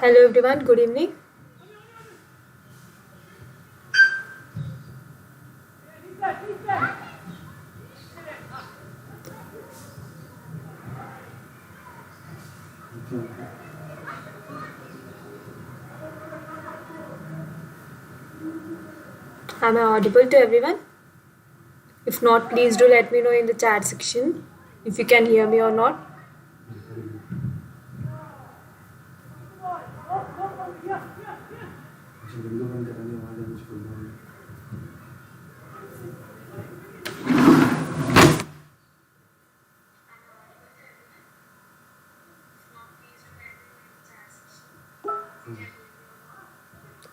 Hello everyone, good evening. Am I audible to everyone? If not, please do let me know in the chat section if you can hear me or not.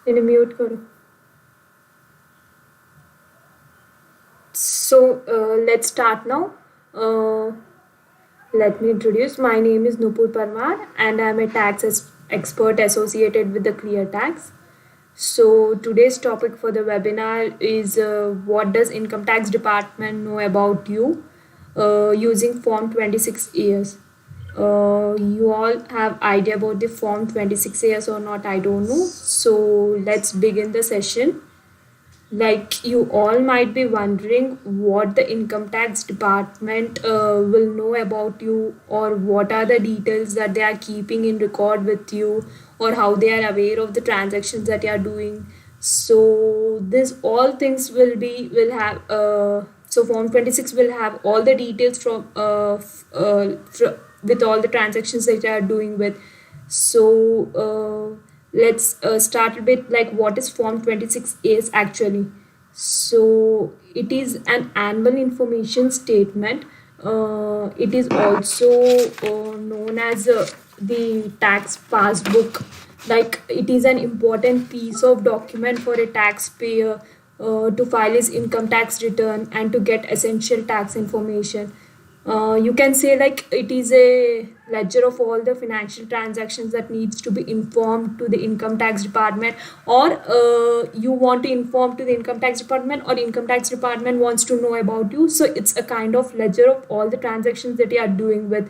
इन्हें mute करो. So let's start now. Let me introduce. My name is Nupoor Parmar and I'm a tax expert associated with the ClearTax. So today's topic for the webinar is what does Income Tax Department know about you using Form 26AS. You all have idea about the Form 26AS or not, I don't know. So let's begin the session. Like you all might be wondering what the Income Tax Department will know about you, or what are the details that they are keeping in record with you, or how they are aware of the transactions that you are doing. So this all things will have so Form 26 will have all the details from with all the transactions that you are doing with. So let's start with like what is Form 26 is actually. So it is an annual information statement. It is also known as the tax passbook. Like it is an important piece of document for a taxpayer to file his income tax return and to get essential tax information. You can say like it is a ledger of all the financial transactions that needs to be informed to the income tax department, or you want to inform to the income tax department, or income tax department wants to know about you. So it's a kind of ledger of all the transactions that you are doing with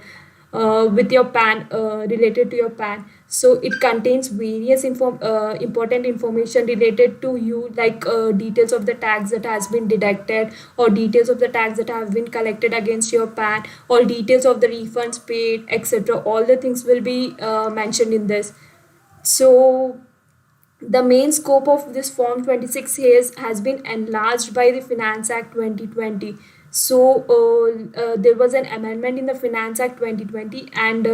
your PAN, related to your PAN. So it contains various important information related to you, like details of the tax that has been deducted, or details of the tax that have been collected against your PAN, or details of the refunds paid, etc. All the things will be mentioned in this. So the main scope of this Form 26 has been enlarged by the Finance Act 2020. So there was an amendment in the Finance Act 2020, and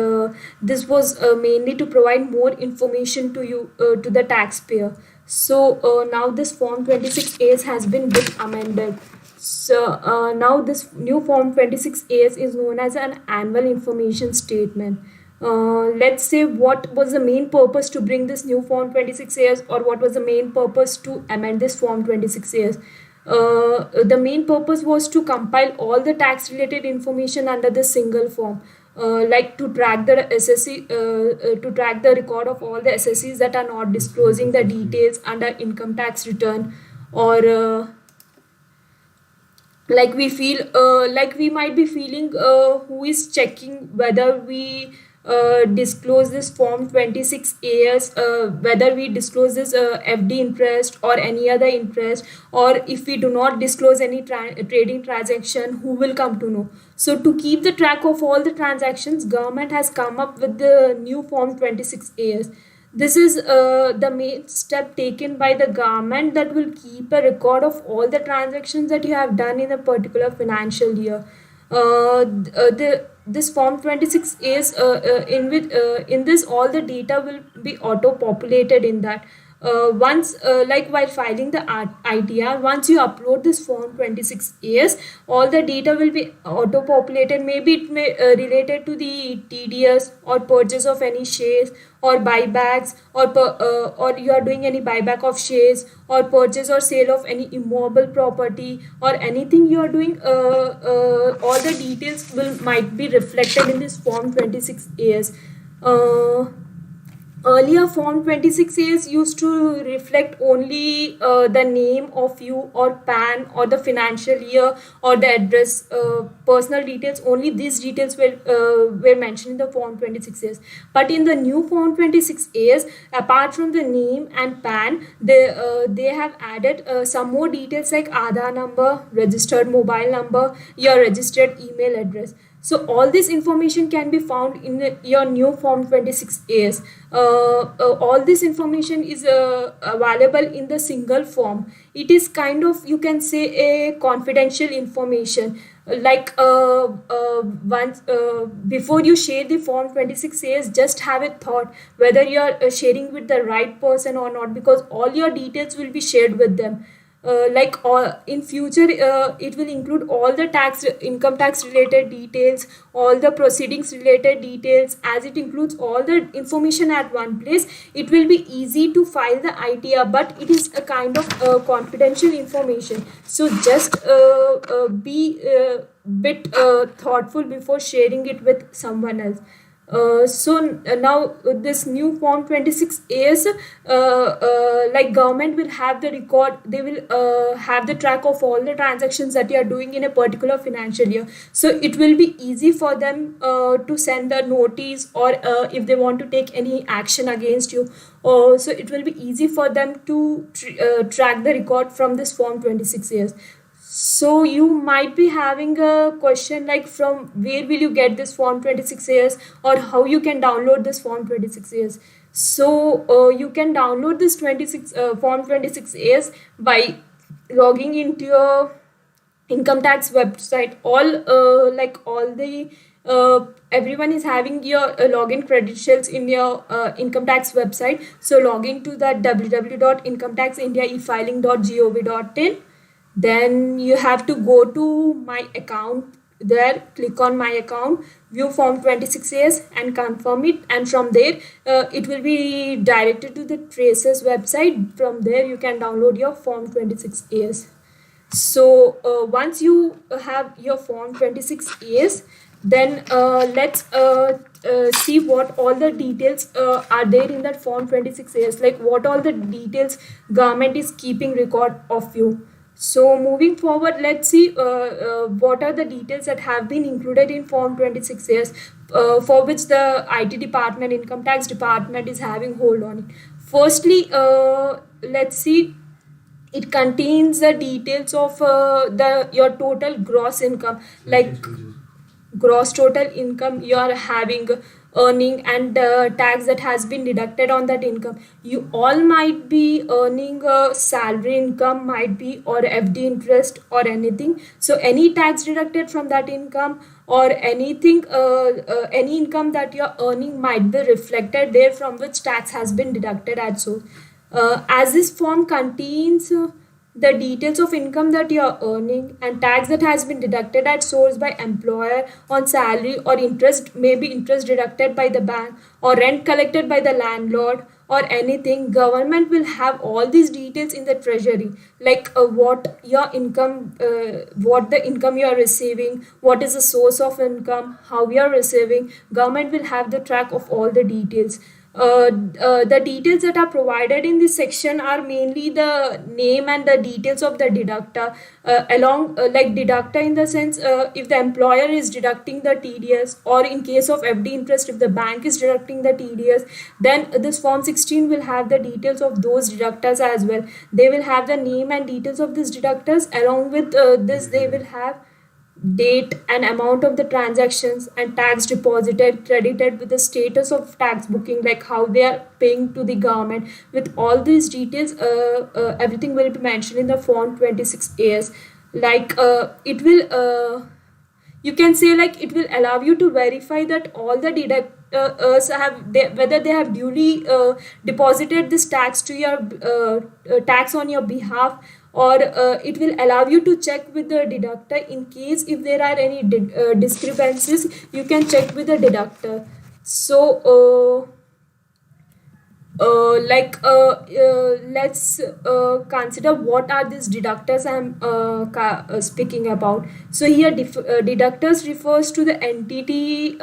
this was mainly to provide more information to you, to the taxpayer. So now this Form 26AS has been bit amended. So now this new Form 26AS is known as an annual information statement. Let's say what was the main purpose to bring this new Form 26AS, or what was the main purpose to amend this Form 26AS. The main purpose was to compile all the tax related information under the single form, like to track the SSC, to track the record of all the SSCs that are not disclosing the details under income tax return, or like we might be feeling who is checking whether we disclose this Form 26AS, whether we disclose this FD interest or any other interest, or if we do not disclose any trading transaction, who will come to know. So to keep the track of all the transactions, government has come up with the new Form 26AS. This is the main step taken by the government that will keep a record of all the transactions that you have done in a particular financial year. This Form 26 is in this all the data will be auto populated in that. Once like while filing the ITR, once you upload this form 26AS, all the data will be auto populated. Maybe it may related to the TDS or purchase of any shares or buybacks, or you are doing any buyback of shares or purchase or sale of any immobile property or anything you are doing. All the details will might be reflected in this form 26AS. uh, Earlier, Form 26As used to reflect only the name of you or PAN or the financial year or the address, personal details. Only these details were mentioned in the Form 26As. But in the new Form 26As, apart from the name and PAN, they have added some more details like Aadhaar number, registered mobile number, your registered email address. So all this information can be found in your new Form 26As. All this information is available in the single form. It is kind of, you can say, a confidential information. Like once before you share the Form 26As, just have a thought whether you are sharing with the right person or not, because all your details will be shared with them. Like all in future, it will include all the income tax related details, all the proceedings related details. As it includes all the information at one place, it will be easy to file the ITR, but it is a kind of confidential information. So just be bit thoughtful before sharing it with someone else. Now this new Form 26As, like government will have the record. They will have the track of all the transactions that you are doing in a particular financial year. So it will be easy for them to send the notice, or if they want to take any action against you. So it will be easy for them to track the record from this Form 26As. So you might be having a question like, from where will you get this Form 26As, or how you can download this Form 26As. So you can download this Form 26As by logging into your income tax website. All the everyone is having your login credentials in your income tax website. So log into that www.incometaxindiaefiling.gov.in. Then you have to go to my account. There, click on my account, view Form 26As and confirm it, and from there it will be directed to the Traces website. From there you can download your Form 26As. So once you have your Form 26As, then let's see what all the details are there in that Form 26As, like what all the details government is keeping record of you. So moving forward, let's see what are the details that have been included in Form 26As, for which the IT department, income tax department is having hold on it. Firstly, let's see. It contains the details of your total gross income, like gross total income you are having, earning, and tax that has been deducted on that income. You all might be earning salary income, might be, or FD interest or anything. So any tax deducted from that income, or anything, any income that you're earning might be reflected there, from which tax has been deducted at source. As this form contains the details of income that you are earning and tax that has been deducted at source by employer on salary, or interest, maybe interest deducted by the bank, or rent collected by the landlord, or anything, government will have all these details in the treasury, like what your income, what the income you are receiving, what is the source of income, how you are receiving. Government will have the track of all the details. The details that are provided in this section are mainly the name and the details of the deductor, along like deductor in the sense, if the employer is deducting the TDS, or in case of FD interest, if the bank is deducting the TDS, then this Form 16 will have the details of those deductors as well. They will have the name and details of these deductors. Along with this, they will have date and amount of the transactions, and tax deposited, credited, with the status of tax booking, like how they are paying to the government. With all these details, everything will be mentioned in the Form 26As. Like you can say, like, it will allow you to verify that all the whether they have duly deposited this tax to your tax on your behalf, or it will allow you to check with the deductor. In case if there are any discrepancies, you can check with the deductor. So let's consider what are these deductors I'm speaking about. So here deductors refers to the entity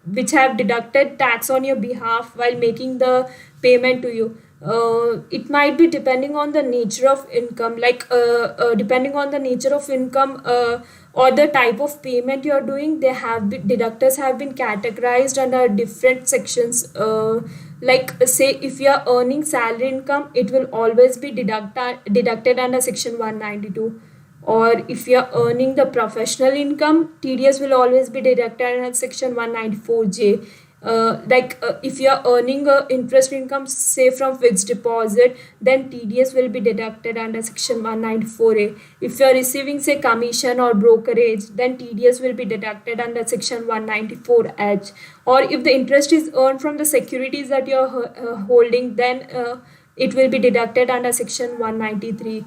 which have deducted tax on your behalf while making the payment to you. It might be depending on the nature of income, depending on the nature of income or the type of payment you're doing. Deductors have been categorized under different sections. Say if you are earning salary income, it will always be deducted under section 192. Or if you are earning the professional income, TDS will always be deducted under section 194J. If you are earning interest income, say from fixed deposit, then TDS will be deducted under section 194A. If you are receiving say commission or brokerage, then TDS will be deducted under section 194H. Or if the interest is earned from the securities that you are holding, then it will be deducted under section 193.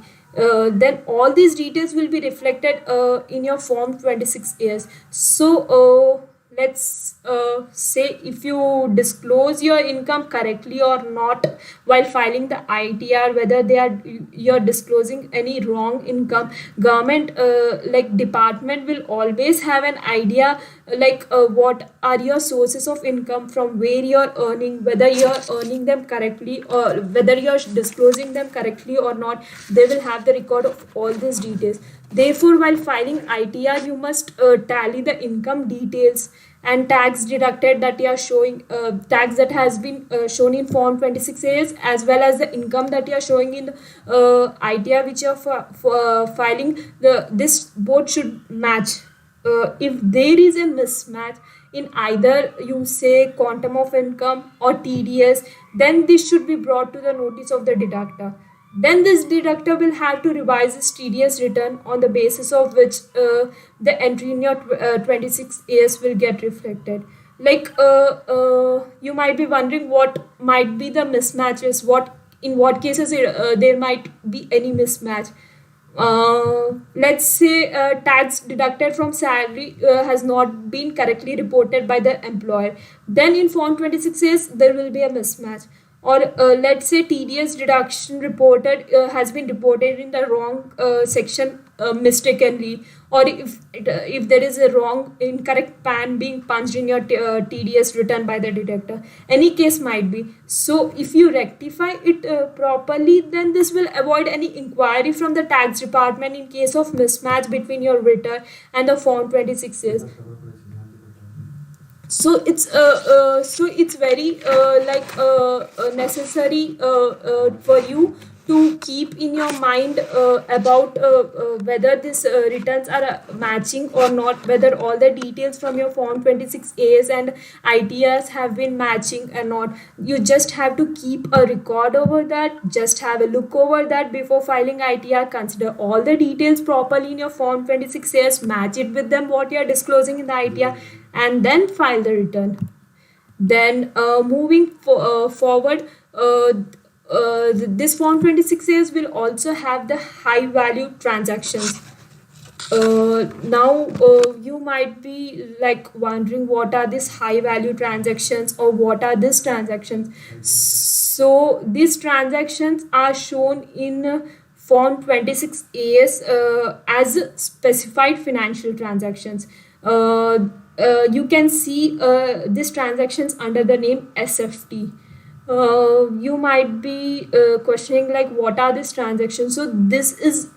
Then all these details will be reflected in your form 26As. So let's say if you disclose your income correctly or not while filing the ITR, whether you're disclosing any wrong income, government department will always have an idea what are your sources of income, from where you're earning, whether you're earning them correctly or whether you're disclosing them correctly or not. They will have the record of all these details. Therefore, while filing ITR, you must tally the income details and tax deducted that you are showing, tax that has been shown in form 26As, as well as the income that you are showing in ITR which you are filing. This both should match. If there is a mismatch in either you say quantum of income or TDS, then this should be brought to the notice of the deductor. Then this deductor will have to revise his TDS return, on the basis of which the entry in your 26As will get reflected. You might be wondering what might be the mismatches, in what cases there might be any mismatch. Let's say tax deducted from salary has not been correctly reported by the employer. Then in form 26As there will be a mismatch. Or let's say TDS deduction has been reported in the wrong section mistakenly, or if there is a incorrect pan being punched in your TDS return by the deductor. Any case might be. So if you rectify it properly, then this will avoid any inquiry from the tax department in case of mismatch between your return and the form 26As. So it's very necessary for you to keep in your mind about whether these returns are matching or not, whether all the details from your form 26As and ITRs have been matching or not. You just have to keep a record over that, just have a look over that before filing ITR. Consider all the details properly in your form 26As, match it with them what you are disclosing in the ITR, and then file the return. Then moving forward, this form 26As will also have the high value transactions. Now you might be wondering what are these high value transactions, or what are these transactions. So these transactions are shown in form 26As as specified financial transactions. You can see these transactions under the name SFT. You might be questioning what are these transactions. So this is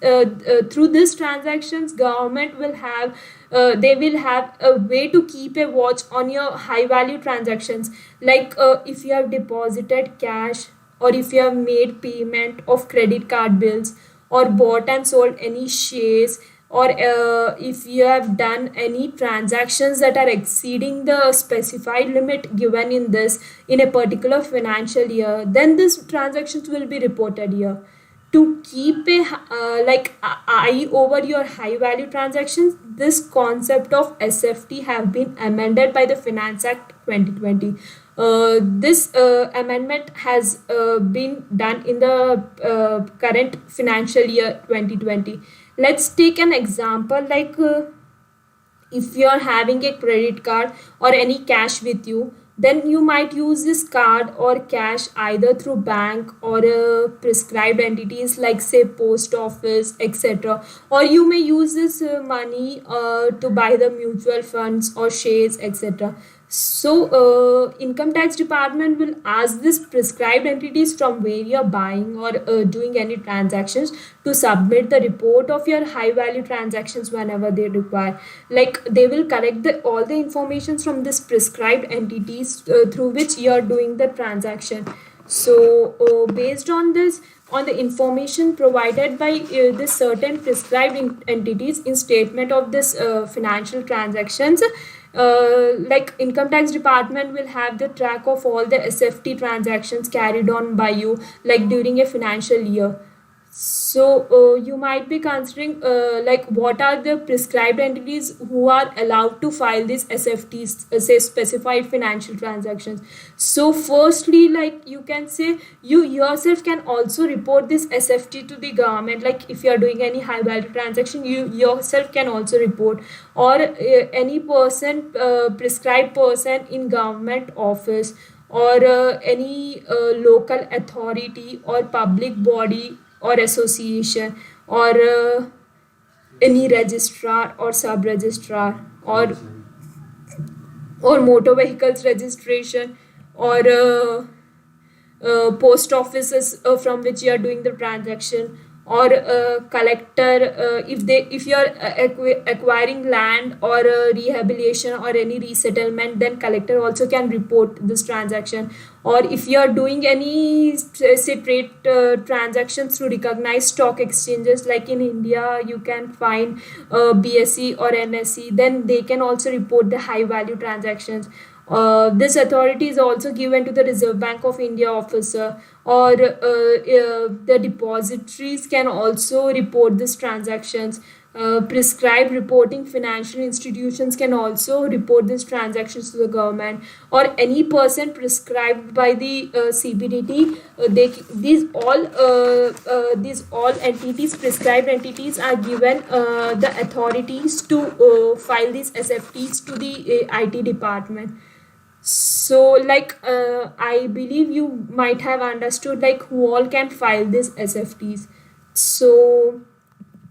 through these transactions, government will have they will have a way to keep a watch on your high value transactions, if you have deposited cash, or if you have made payment of credit card bills, or bought and sold any shares, or if you have done any transactions that are exceeding the specified limit given in a particular financial year, then these transactions will be reported here. to keep a eye over your high value transactions, this concept of SFT have been amended by the Finance Act 2020. This amendment has been done in the current financial year 2020. Let's take an example if you're having a credit card or any cash with you, then you might use this card or cash either through bank or prescribed entities like say post office, etc., or you may use this money to buy the mutual funds or shares, etc. So income tax department will ask this prescribed entities from where you're buying or doing any transactions to submit the report of your high value transactions whenever they require. Like they will collect all the information from this prescribed entities through which you are doing the transaction. So based on this, on the information provided by this certain prescribed entities in statement of this financial transactions, like income tax department will have the track of all the SFT transactions carried on by you like during a financial year. So you might be considering like what are the prescribed entities who are allowed to file these SFTs, say specified financial transactions. So firstly, like you can say you yourself can also report this SFT to the government. Like if you are doing any high value transaction, you yourself can also report, or any person, prescribed person in government office, or any local authority or public body or association, or any registrar or sub registrar, or motor vehicles registration, or post offices from which you are doing the transaction, or collector, if you are acquiring land or rehabilitation or any resettlement, then collector also can report this transaction. Or if you are doing any say trade transactions through recognized stock exchanges, like in India you can find BSE or NSE, then they can also report the high value transactions. This authority is also given to the Reserve Bank of India officer, or the depositories can also report these transactions. Prescribed reporting financial institutions can also report these transactions to the government, or any person prescribed by the CBDT. These all entities, prescribed entities, are given the authorities to file these SFTs to the IT department. So I believe you might have understood like who all can file these SFTs. So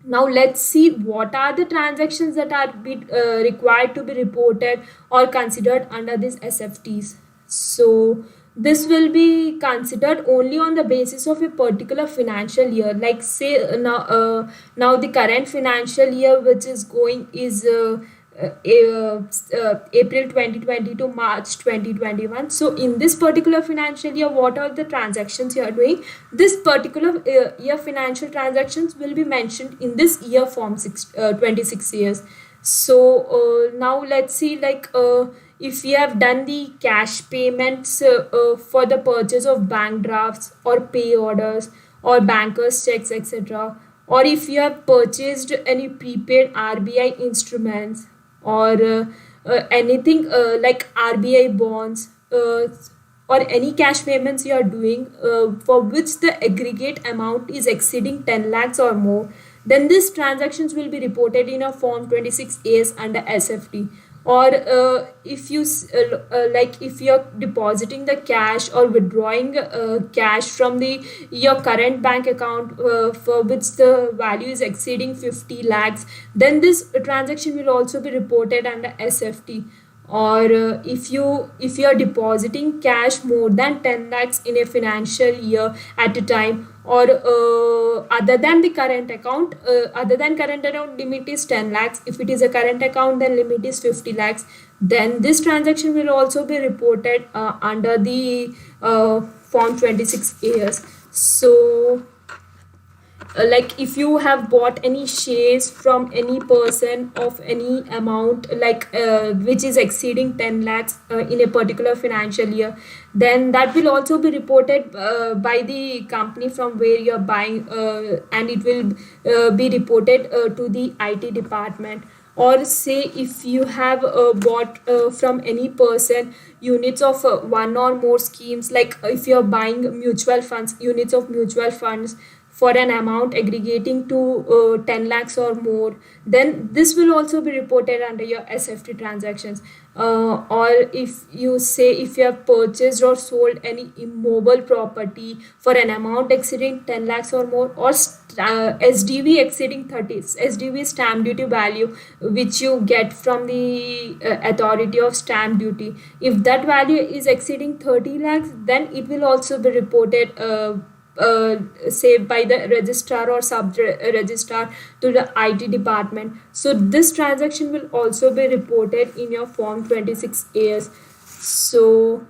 now let's see what are the transactions that are required to be reported or considered under these SFTs. So this will be considered only on the basis of a particular financial year. Like say now the current financial year which is going is April 2020 to March 2021. So in this particular financial year, what are the transactions you are doing? This particular year financial transactions will be mentioned in this year form 26 years. So now let's see if you have done the cash payments for the purchase of bank drafts or pay orders or bankers checks, etc., or if you have purchased any prepaid RBI instruments, or anything like RBI bonds, or any cash payments you are doing for which the aggregate amount is exceeding 10 lakhs or more, then these transactions will be reported in a form 26As under SFT. Or if you if you're depositing the cash or withdrawing cash from the your current bank account for which the value is exceeding 50 lakhs, then this transaction will also be reported under SFT. Or if you are depositing cash more than 10 lakhs in a financial year at a time, or other than current account limit is 10 lakhs. If it is a current account, then limit is 50 lakhs. Then this transaction will also be reported under the form 26 years. So like if you have bought any shares from any person of any amount, like which is exceeding 10 lakhs in a particular financial year, then that will also be reported by the company from where you're buying, and it will be reported to the IT department. Or say if you have bought from any person units of one or more schemes, like if you're buying mutual funds, units of mutual funds for an amount aggregating to 10 lakhs or more, then this will also be reported under your SFT transactions. Or if you say if you have purchased or sold any immobile property for an amount exceeding 10 lakhs or more, or SDV exceeding 30, SDV stamp duty value, which you get from the authority of stamp duty, if that value is exceeding 30 lakhs, then it will also be reported say by the registrar or sub registrar to the IT department. So this transaction will also be reported in your form 26AS. So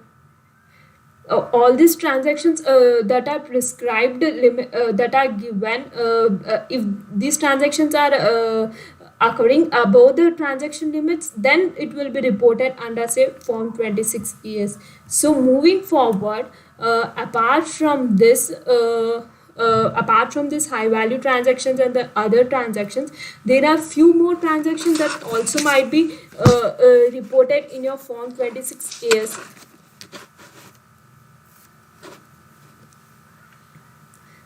all these transactions that are prescribed that are given, if these transactions are occurring above the transaction limits, then it will be reported under say form 26ES. So moving forward, apart from this high value transactions and the other transactions, there are few more transactions that also might be reported in your form 26AS.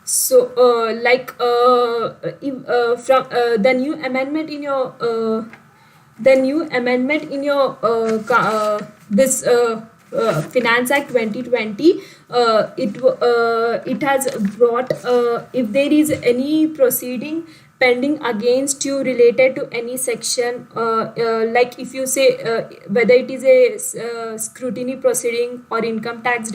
So if from the new amendment in your this Finance Act 2020, it has brought, if there is any proceeding pending against you related to any section, like if you say whether it is a scrutiny proceeding or income tax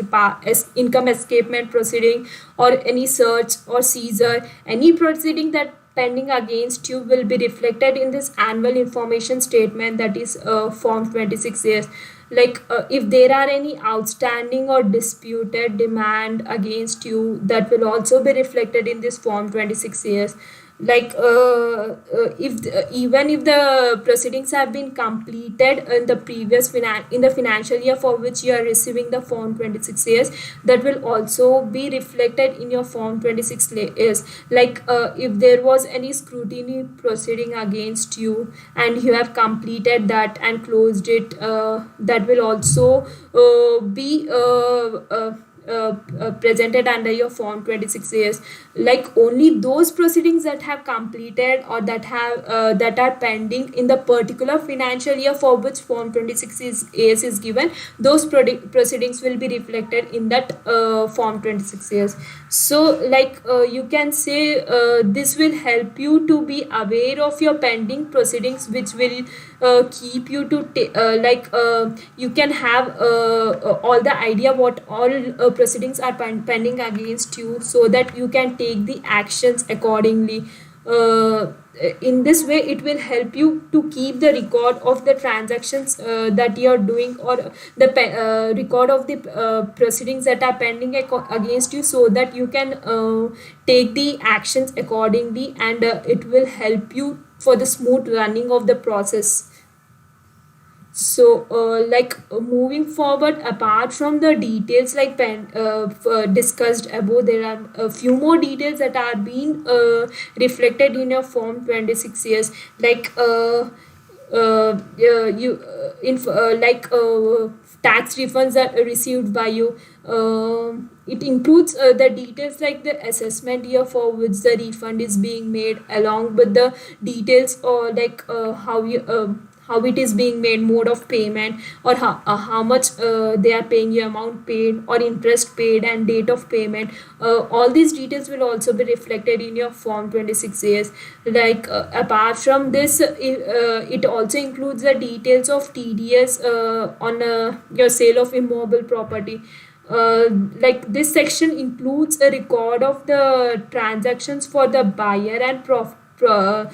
income escapement proceeding or any search or seizure, any proceeding that pending against you will be reflected in this annual information statement, that is form 26 years. Like if there are any outstanding or disputed demand against you, that will also be reflected in this form 26 years. Like if even if the proceedings have been completed in the previous in the financial year for which you are receiving the form 26 years, that will also be reflected in your form 26 years. Like if there was any scrutiny proceeding against you and you have completed that and closed it, that will also be presented under your form 26 years. Like only those proceedings that have completed or that have that are pending in the particular financial year for which form 26 is given, those proceedings will be reflected in that form 26 years. So like you can say this will help you to be aware of your pending proceedings, which will keep you to you can have all the idea what all proceedings are pending against you, so that you can take the actions accordingly. In this way it will help you to keep the record of the transactions that you are doing, or the record of the proceedings that are pending against you, so that you can take the actions accordingly, and it will help you for the smooth running of the process. So moving forward, apart from the details like discussed above, there are a few more details that are being reflected in your form 26 years. Like you like tax refunds that are received by you. It includes the details like the assessment year for which the refund is being made, along with the details or how it is being made, mode of payment, or how much they are paying you, amount paid or interest paid, and date of payment. All these details will also be reflected in your form 26 years. Like apart from this, it also includes the details of TDS on your sale of immobile property. Like this section includes a record of the transactions for the buyer and buyer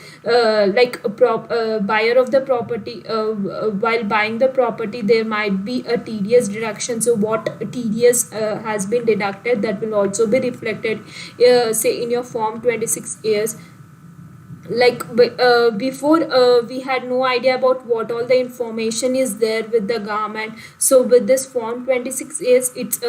of the property, while buying the property there might be a TDS deduction. So what TDS has been deducted, that will also be reflected say in your form 26 years. Before, we had no idea about what all the information is there with the government. So with this form 26 years, it's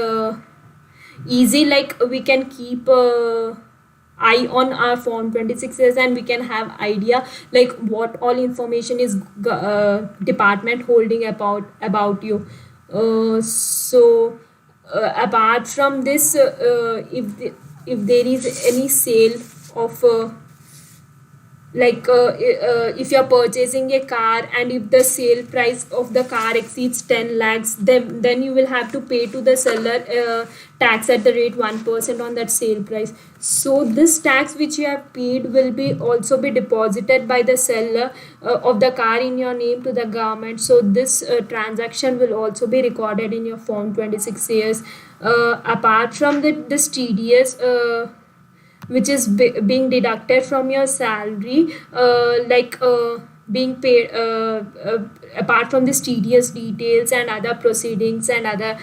easy, like we can keep eye on our form 26s, and we can have idea like what all information is department holding about you. Apart from this, if there is any sale of if you're purchasing a car, and if the sale price of the car exceeds 10 lakhs, then you will have to pay to the seller tax at the rate 1% on that sale price. So this tax which you have paid will be also be deposited by the seller of the car in your name to the government. So this transaction will also be recorded in your form 26 years. Apart from this TDS which is being deducted from your salary, being paid, apart from this TDS details and other proceedings and other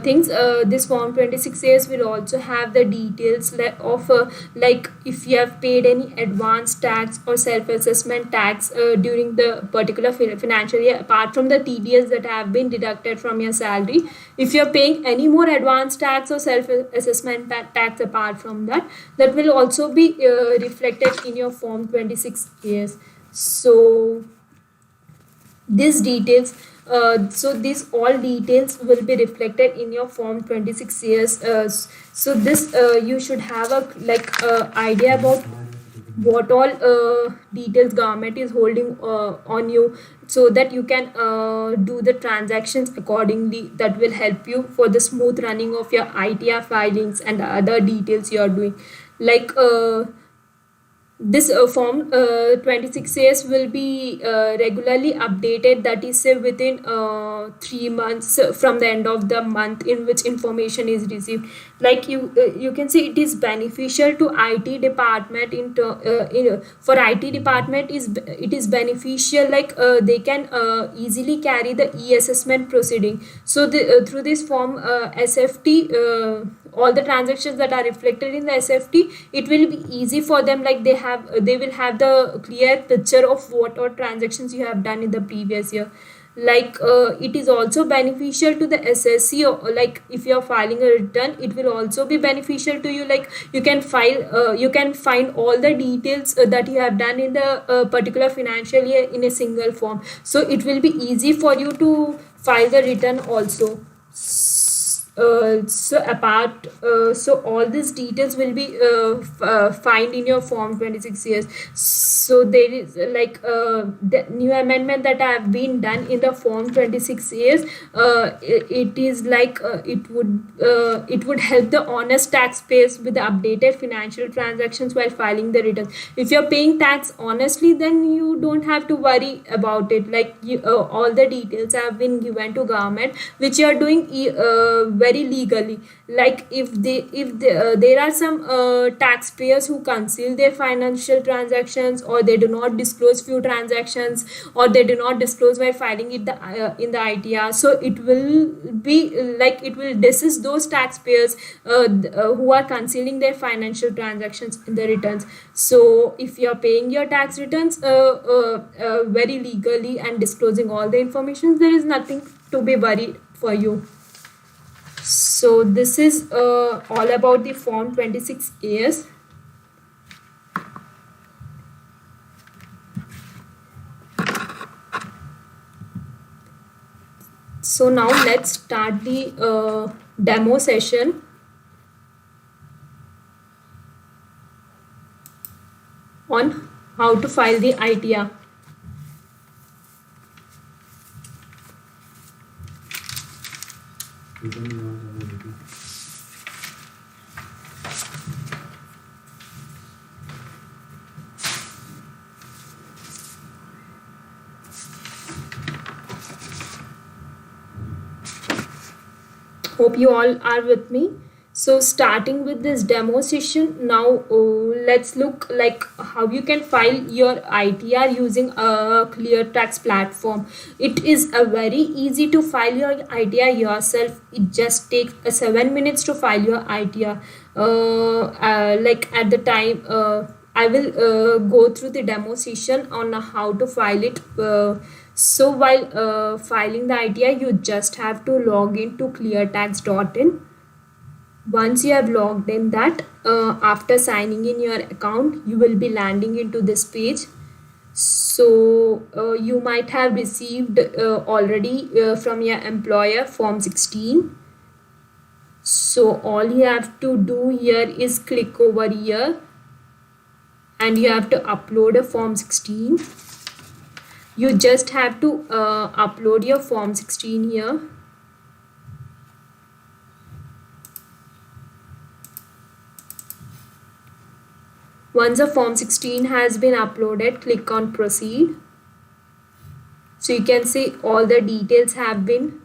things, this form 26 years will also have the details of like if you have paid any advance tax or self-assessment tax during the particular financial year, apart from the TDS that have been deducted from your salary. If you're paying any more advance tax or self-assessment tax apart from that, that will also be reflected in your form 26 years. So these details, these all details will be reflected in your form 26 years. So this you should have a idea about what all details government is holding on you, so that you can do the transactions accordingly. That will help you for the smooth running of your ITR filings and other details you are doing. This form 26 years will be regularly updated, that is say within 3 months from the end of the month in which information is received. You can see it is beneficial to IT department for IT department it is beneficial, they can easily carry the e-assessment proceeding. So through this form SFT, all the transactions that are reflected in the SFT, it will be easy for them, they will have the clear picture of what all transactions you have done in the previous year. It is also beneficial to the SSC, or if you are filing a return, it will also be beneficial to you. You can file, you can find all the details that you have done in the particular financial year in a single form. So it will be easy for you to file the return also. So all these details will be find in your form 26 years. So there is the new amendment that have been done in the form 26 years. It is it would help the honest taxpayers with the updated financial transactions while filing the returns. If you're paying tax honestly, then you don't have to worry about it. All the details have been given to government, which you are doing very legally. If there are some taxpayers who conceal their financial transactions, or they do not disclose few transactions, or they do not disclose while filing it in the ITR, so it will be it will desist those taxpayers who are concealing their financial transactions in the returns. So if you are paying your tax returns very legally and disclosing all the information, there is nothing to be worried for you. So this is all about the form 26 years. So now let's start the demo session. On how to file the ITR. Hope you all are with me. So starting with this demo session, now let's look like how you can file your ITR using a ClearTax platform. It is a very easy to file your ITR yourself. It just takes 7 minutes to file your ITR. Like at the time, I will go through the demo session on how to file it. So while filing the ITR, you just have to log into cleartax.in. Once you have logged in that, after signing in your account, you will be landing into this page. So you might have received already from your employer form 16. So all you have to do here is click over here and you have to upload a form 16. You just have to upload your form 16 here. Once the form 16 has been uploaded, click on proceed. So you can see all the details have been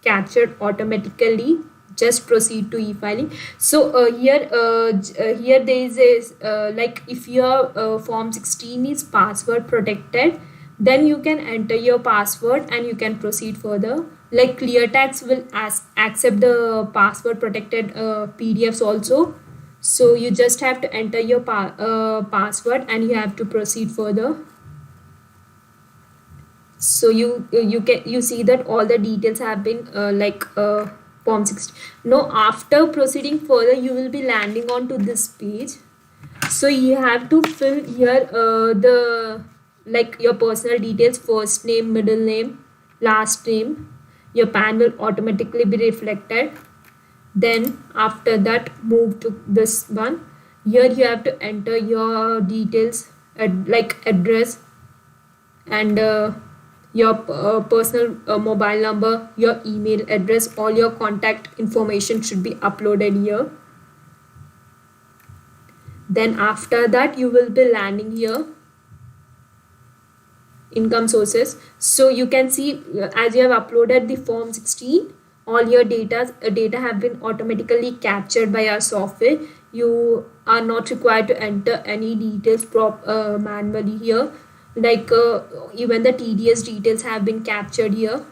captured automatically. Just proceed to e-filing. So here there is a like if your form 16 is password protected, then you can enter your password and you can proceed further. Like ClearTax will accept the password protected PDFs also. So you just have to enter your password and you have to proceed further. So you see that all the details have been form 16. Now after proceeding further, you will be landing onto this page. So you have to fill here the like your personal details: first name, middle name, last name. Your PAN will automatically be reflected. Then after that, move to this one. Here you have to enter your details like address and your personal mobile number, your email address, all your contact information should be uploaded here. Then after that, you will be landing here, income sources. So you can see as you have uploaded the form 16, all your data have been automatically captured by our software. You are not required to enter any details manually here. Like even the TDS details have been captured here.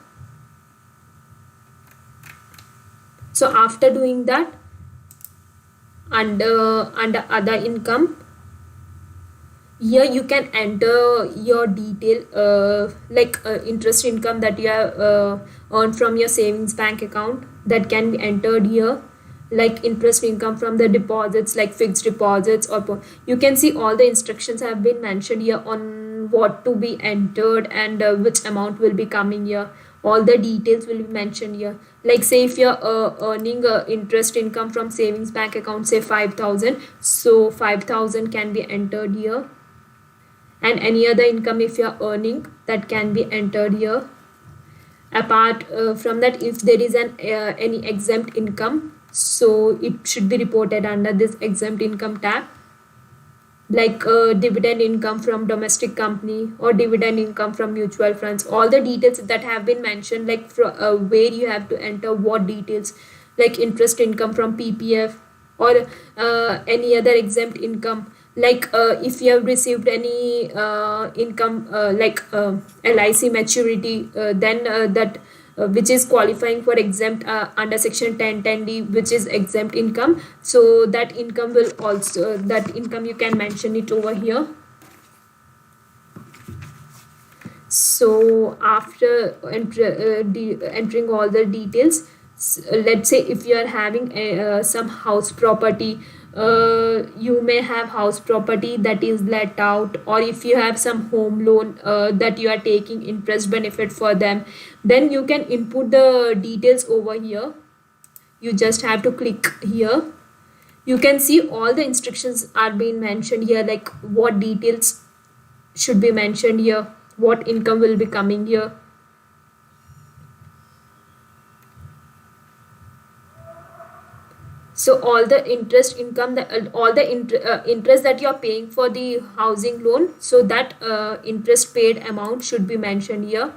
So after doing that, under other income, here you can enter your detail interest income that you have earned from your savings bank account, that can be entered here. Like interest income from the deposits, like fixed deposits, or you can see all the instructions have been mentioned here on what to be entered and which amount will be coming here. All the details will be mentioned here. Like say if you're earning interest income from savings bank account, say 5,000, so 5,000 can be entered here. And any other income if you're earning, that can be entered here. Apart from that, if there is an any exempt income, so it should be reported under this exempt income tab. Like dividend income from domestic company or dividend income from mutual funds, all the details that have been mentioned, like where you have to enter what details, like interest income from PPF or any other exempt income. Like if you have received any income LIC maturity, then that which is qualifying for exempt under section 1010D, which is exempt income. So that income will also, that income you can mention it over here. So after entering all the details, let's say if you are having some house property, you may have house property that is let out, or if you have some home loan that you are taking interest benefit for them, then you can input the details over here. You just have to click here. You can see all the instructions are being mentioned here, like what details should be mentioned here, what income will be coming here. So all the interest income, all the interest that you are paying for the housing loan, so that interest paid amount should be mentioned here.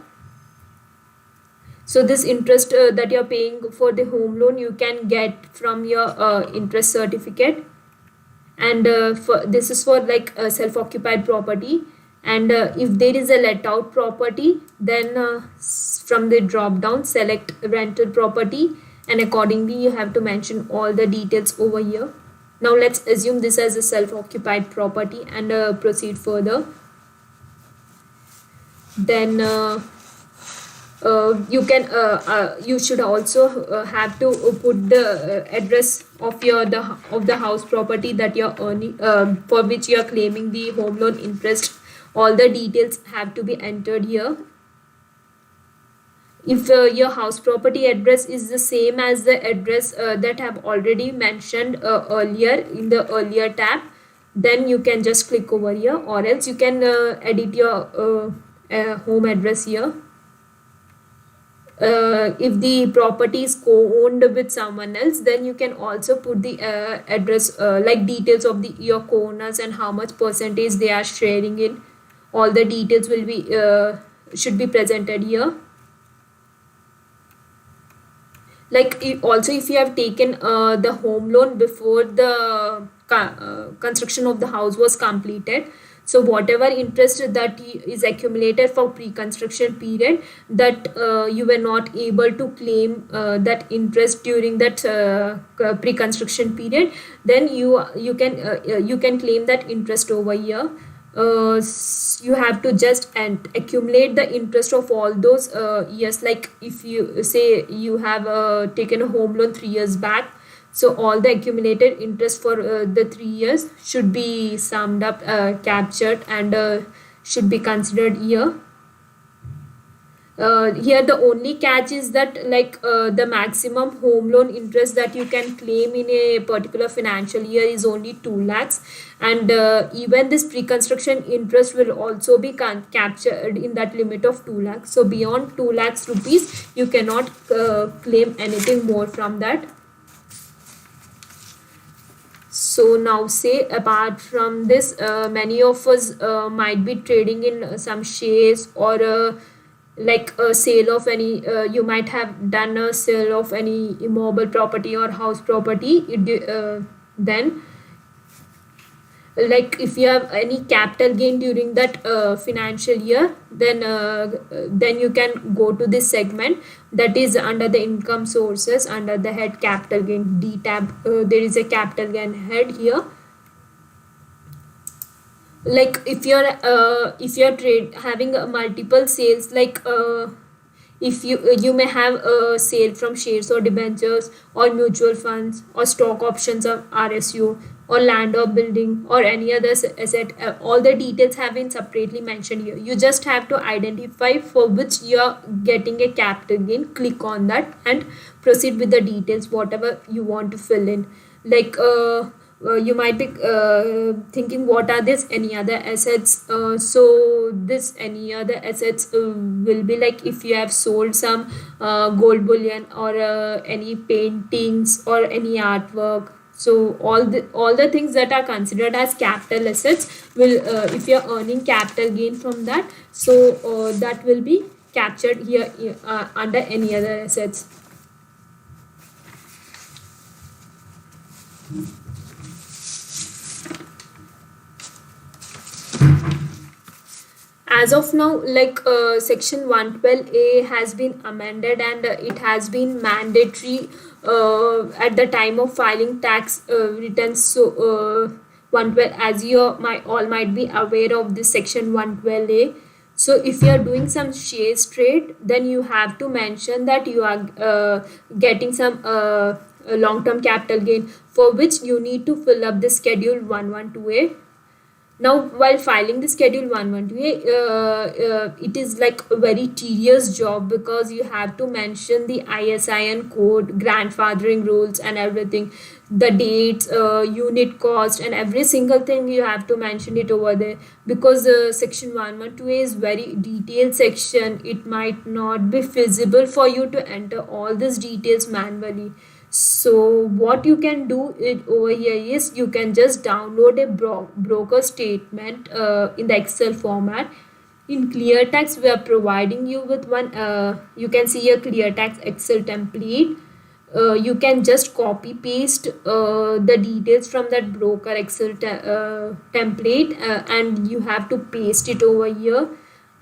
So this interest that you're paying for the home loan, you can get from your interest certificate. And this is for like self-occupied property. And if there is a let out property, then from the drop down select rental property, and accordingly you have to mention all the details over here. Now let's assume this as a self-occupied property and proceed further. Then you should also have to put the address of the house property that you're earning, for which you're claiming the home loan interest. All the details have to be entered here. If your house property address is the same as the address that I've already mentioned earlier in the earlier tab, then you can just click over here, or else you can edit your home address here. If the property is co-owned with someone else, then you can also put the address, like details of your co-owners and how much percentage they are sharing in. All the details will be should be presented here. Like also, if you have taken the home loan before the construction of the house was completed, so whatever interest that is accumulated for pre-construction period, that you were not able to claim that interest during that pre-construction period, then you can claim that interest over here. You have to just accumulate the interest of all those years. Like if you say you have taken a home loan 3 years back, so all the accumulated interest for the 3 years should be summed up, captured, and should be considered here. Here the only catch is that like the maximum home loan interest that you can claim in a particular financial year is only 2 lakhs, and even this pre-construction interest will also be captured in that limit of 2 lakhs. So beyond 2 lakhs rupees you cannot claim anything more from that. So now say apart from this, many of us might be trading in some shares, or like a sale of any, you might have done a sale of any immobile property or house property. Then like if you have any capital gain during that financial year, then you can go to this segment that is under the income sources, under the head capital gain, D tab. There is a capital gain head here. Like if you're having multiple sales, like if you may have a sale from shares or debentures or mutual funds or stock options of RSU or land or building or any other asset, all the details have been separately mentioned here. You just have to identify for which you're getting a capital gain, click on that and proceed with the details whatever you want to fill in. Like you might be thinking, what are this any other assets? So this any other assets will be like if you have sold some gold bullion or any paintings or any artwork. So all the things that are considered as capital assets will, if you're earning capital gain from that, so that will be captured here under any other assets. As of now, like section 112A has been amended, and it has been mandatory at the time of filing tax returns. So 112, as you might be aware of this section 112A. So if you are doing some shares trade, then you have to mention that you are getting some long-term capital gain, for which you need to fill up the schedule 112A. Now, while filing the schedule 112A, it is like a very tedious job, because you have to mention the ISIN code, grandfathering rules and everything, the dates, unit cost, and every single thing you have to mention it over there, because section 112A is very detailed section. It might not be feasible for you to enter all these details manually. So what you can do over here is you can just download a broker statement in the Excel format, In ClearTax, we are providing you with one, you can see a ClearTax Excel template. You can just copy paste the details from that broker Excel template, and you have to paste it over here.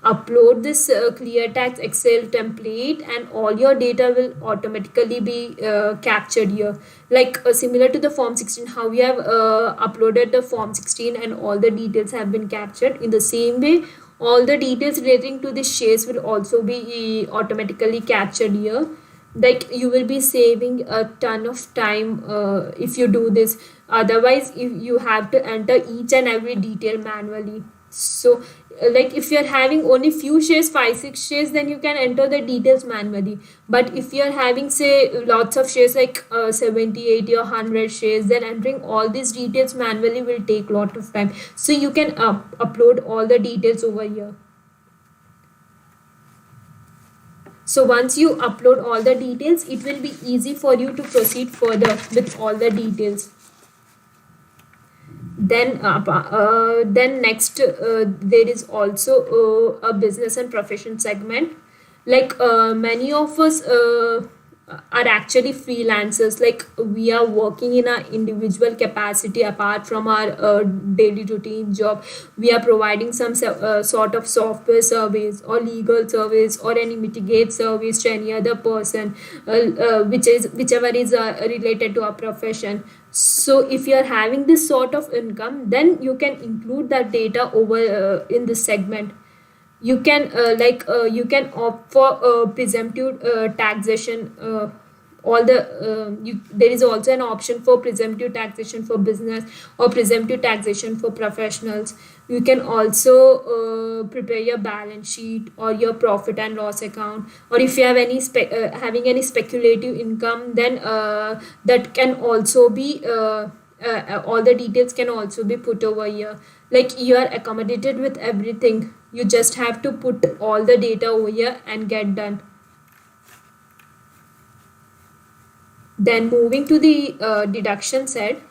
Upload this ClearTax Excel template, and all your data will automatically be captured here. Like similar to the form 16, how we have uploaded the form 16 and all the details have been captured. In the same way, all the details relating to the shares will also be automatically captured here. Like you will be saving a ton of time if you do this. Otherwise, if you have to enter each and every detail manually. So like if you're having only few shares, 5 6 shares, then you can enter the details manually. But if you're having say lots of shares, like 70 80 or 100 shares, then entering all these details manually will take lot of time. So you can upload all the details over here. So once you upload all the details, it will be easy for you to proceed further with all the details. Then next, there is also a business and profession segment. Like many of us are actually freelancers. Like we are working in our individual capacity apart from our daily routine job. We are providing some sort of software service or legal service or any mitigate service to any other person, whichever is related to our profession. So if you are having this sort of income, then you can include that data over in this segment. You can you can opt for presumptive taxation. All the there is also an option for presumptive taxation for business or presumptive taxation for professionals. You can also prepare your balance sheet or your profit and loss account, or if you have any having any speculative income, then that can also be all the details can also be put over here. Like you are accommodated with everything, you just have to put all the data over here and get done. Then moving to the deduction side,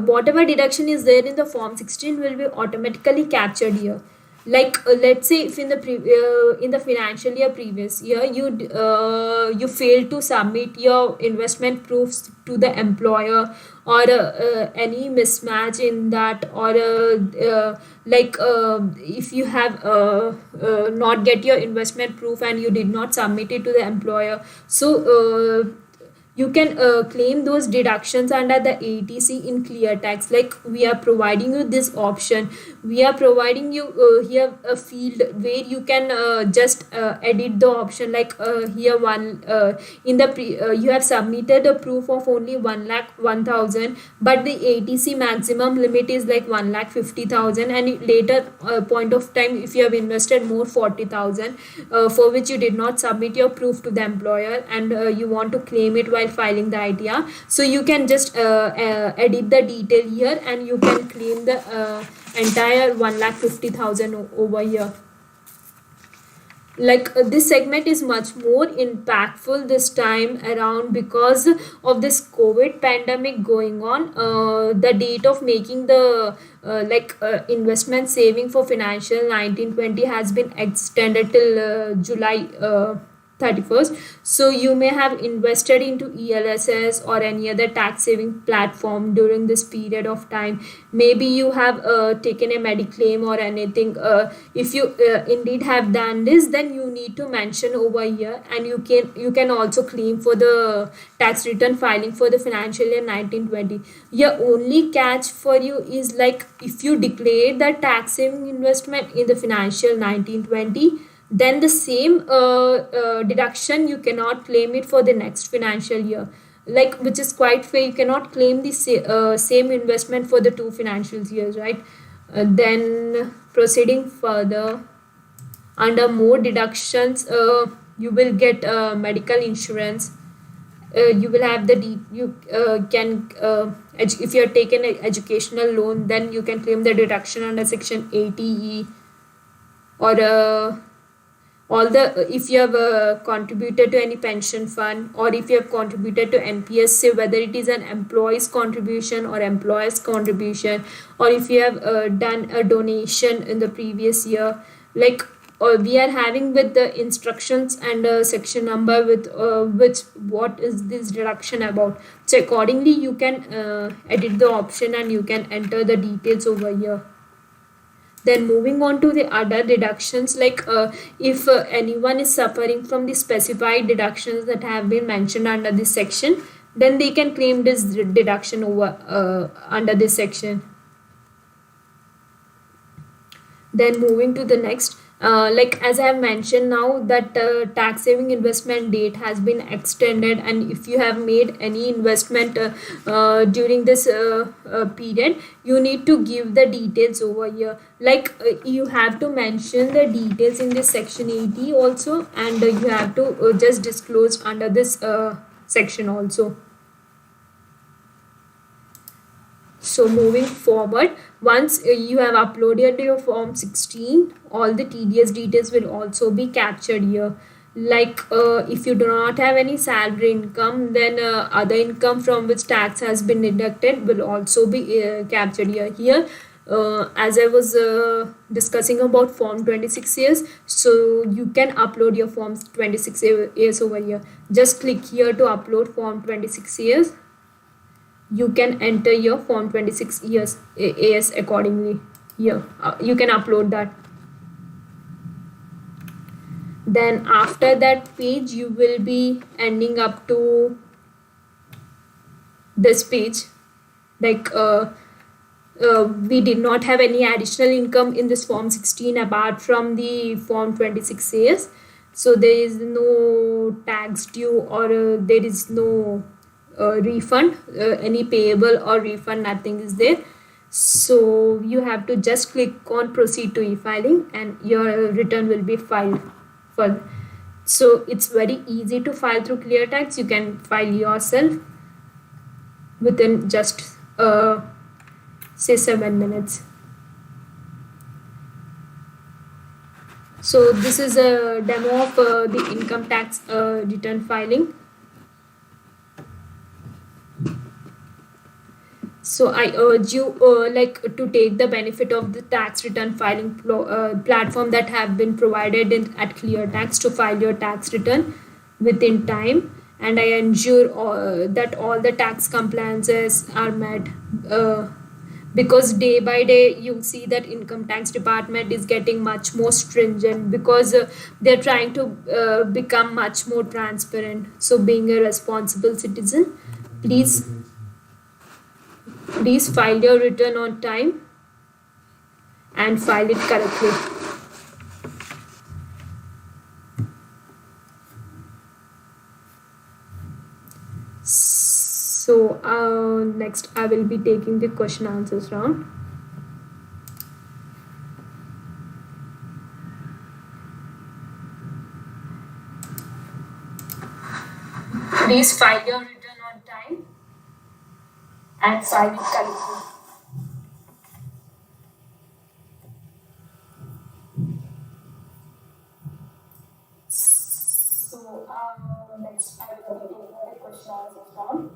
whatever deduction is there in the form 16 will be automatically captured here. Like let's say if in the financial year previous year you failed to submit your investment proofs to the employer, or any mismatch in that, or if you have not get your investment proof and you did not submit it to the employer, so you can claim those deductions under the ATC in ClearTax. Like we are providing you this option. We are providing you here a field where you can just edit the option. Like here one in the you have submitted a proof of only 1,01,000, but the ATC maximum limit is like 1,50,000, and later point of time if you have invested more 40,000 for which you did not submit your proof to the employer, and you want to claim it while filing the ITR, so you can just edit the detail here and you can claim the entire 1,50,000 over here. Like this segment is much more impactful this time around because of this COVID pandemic going on. The date of making the investment saving for financial 1920 has been extended till July 31st. So you may have invested into ELSS or any other tax saving platform during this period of time. Maybe you have taken a mediclaim or anything. If you indeed have done this, then you need to mention over here, and you can also claim for the tax return filing for the financial year 1920. Your only catch for you is like if you declare the tax saving investment in the financial 1920, then the same deduction you cannot claim it for the next financial year, like which is quite fair. You cannot claim the same investment for the two financial years, right? Then proceeding further, under more deductions, you will get medical insurance. You will have you can if you are taken an educational loan, then you can claim the deduction under section 80E, or all the if you have contributed to any pension fund, or if you have contributed to NPS, say whether it is an employee's contribution or employer's contribution, or if you have done a donation in the previous year, like we are having with the instructions and section number with which what is this deduction about. So accordingly you can edit the option and you can enter the details over here. Then moving on to the other deductions, like if anyone is suffering from the specified deductions that have been mentioned under this section, then they can claim this deduction over under this section. Then moving to the next, like as I have mentioned now that tax saving investment date has been extended, and if you have made any investment during this period, you need to give the details over here. Like you have to mention the details in this section 80 also, and you have to just disclose under this section also. So moving forward, once you have uploaded your form 16, all the TDS details will also be captured here. Like if you do not have any salary income, then other income from which tax has been deducted will also be captured here. Here, as I was discussing about form 26 years, so you can upload your forms 26 years over here. Just click here to upload form 26 years. You can enter your form 26 years AS accordingly here. You can upload that. Then after that page you will be ending up to this page, like we did not have any additional income in this form 16 apart from the form 26 years, so there is no tax due, or there is no refund, any payable or refund, nothing is there. So you have to just click on proceed to e-filing and your return will be filed for. So it's very easy to file through ClearTax. You can file yourself within just say 7 minutes. So this is a demo of the income tax return filing. So I urge you like to take the benefit of the tax return filing platform that have been provided at ClearTax to file your tax return within time, and I ensure that all the tax compliances are met, because day by day you see that income tax department is getting much more stringent, because they're trying to become much more transparent. So being a responsible citizen, please file your return on time and file it correctly. So next I will be taking the question answers round. Please file your return on time and file it correctly. So next I will be taking the question answers round.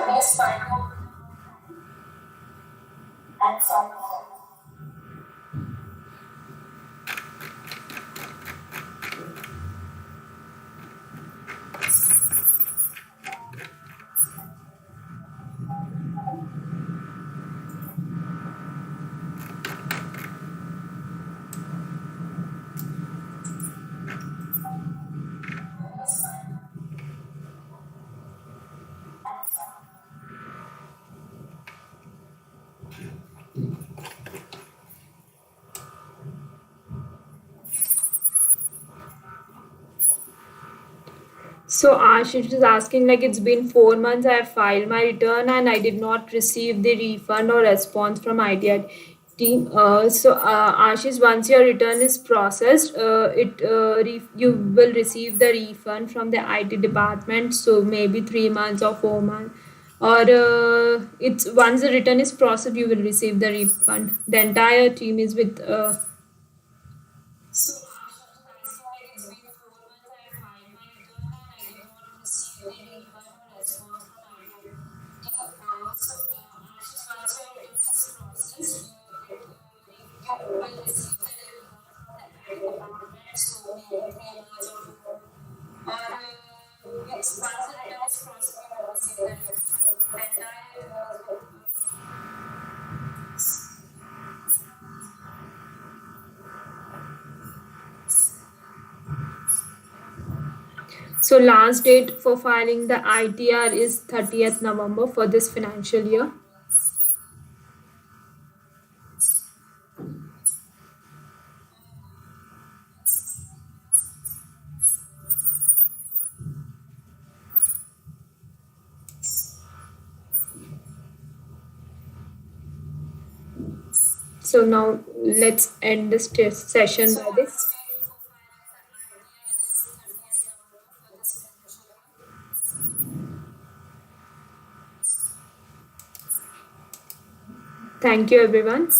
Please file your and file it. So Ashish is asking, like, it's been 4 months I have filed my return and I did not receive the refund or response from ITR team. Ashish, once your return is processed, you will receive the refund from the IT department. So maybe 3 months or 4 months. or it's once the return is processed, you will receive the refund. The entire team is with. So last date for filing the ITR is 30th November for this financial year. So now let's end this session by this. Thank you, everyone.